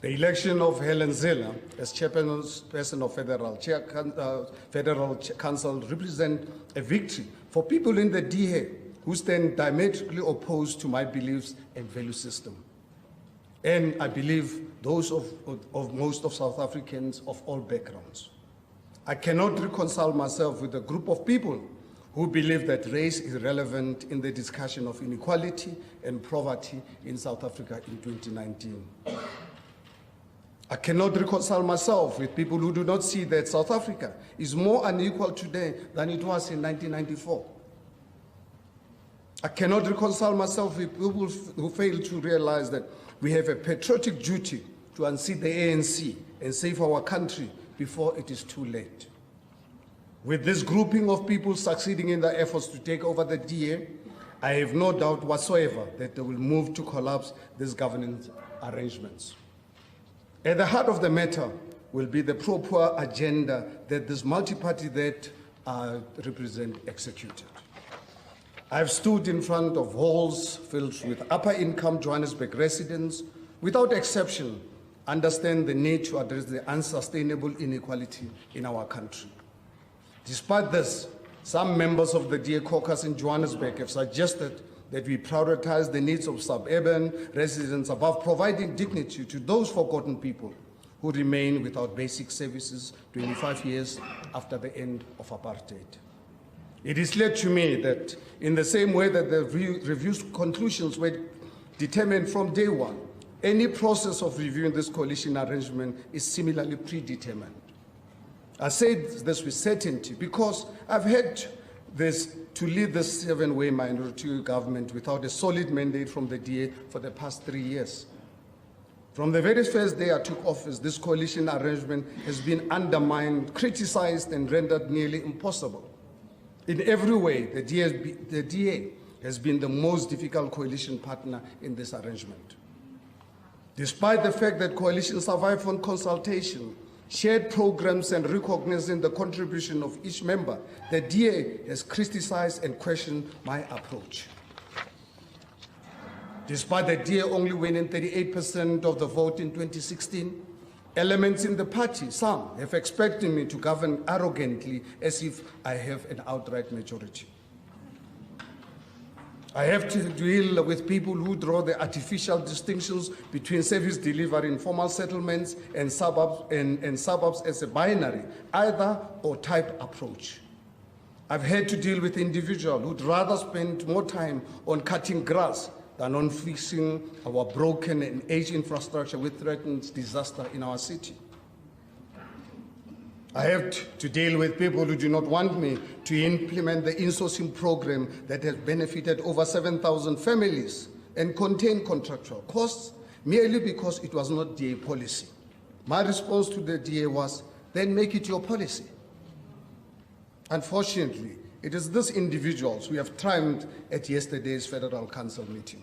The election of Helen Zille as chairperson of Federal Council represents a victory for people in the DA who stand diametrically opposed to my beliefs and value system. And I believe those of most of South Africans of all backgrounds. I cannot reconcile myself with a group of people who believe that race is relevant in the discussion of inequality and poverty in South Africa in 2019. I cannot reconcile myself with people who do not see that South Africa is more unequal today than it was in 1994. I cannot reconcile myself with people who fail to realize that we have a patriotic duty to unseat the ANC and save our country before it is too late. With this grouping of people succeeding in their efforts to take over the DA, I have no doubt whatsoever that they will move to collapse these governance arrangements. At the heart of the matter will be the proper agenda that this multi-party that represent executed. I've stood in front of halls filled with upper-income Johannesburg residents, without exception, understand the need to address the unsustainable inequality in our country. Despite this, some members of the DA caucus in Johannesburg have suggested that we prioritize the needs of suburban residents above providing dignity to those forgotten people who remain without basic services 25 years after the end of apartheid. It is clear to me that in the same way that the review's conclusions were determined from day one, any process of reviewing this coalition arrangement is similarly predetermined. I say this with certainty because I've had this to lead the seven-way minority government without a solid mandate from the DA for the past 3 years. From the very first day I took office, this coalition arrangement has been undermined, criticized, and rendered nearly impossible. In every way, the DA has been the most difficult coalition partner in this arrangement. Despite the fact that coalition survived on consultation, shared programs, and recognizing the contribution of each member, the DA has criticized and questioned my approach. Despite the DA only winning 38% of the vote in 2016, elements in the party, some, have expected me to govern arrogantly as if I have an outright majority. I have to deal with people who draw the artificial distinctions between service delivery in formal settlements and suburbs as a binary, either or type approach. I've had to deal with individuals who'd rather spend more time on cutting grass than on fixing our broken and aged infrastructure which threatens disaster in our city. I have to deal with people who do not want me to implement the insourcing program that has benefited over 7,000 families and contained contractual costs merely because it was not DA policy. My response to the DA was, then make it your policy. Unfortunately, it is these individuals who have triumphed at yesterday's Federal Council meeting.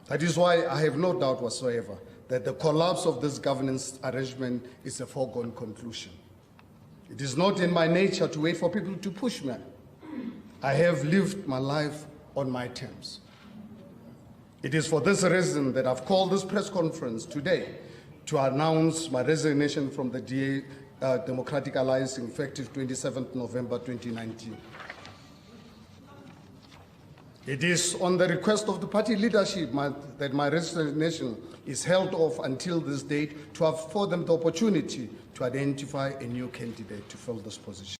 That is why I have no doubt whatsoever that the collapse of this governance arrangement is a foregone conclusion. It is not in my nature to wait for people to push me. I have lived my life on my terms. It is for this reason that I've called this press conference today to announce my resignation from the DA Democratic Alliance effective 27th November 2019. It is on the request of the party leadership that my resignation is held off until this date to afford them the opportunity to identify a new candidate to fill this position.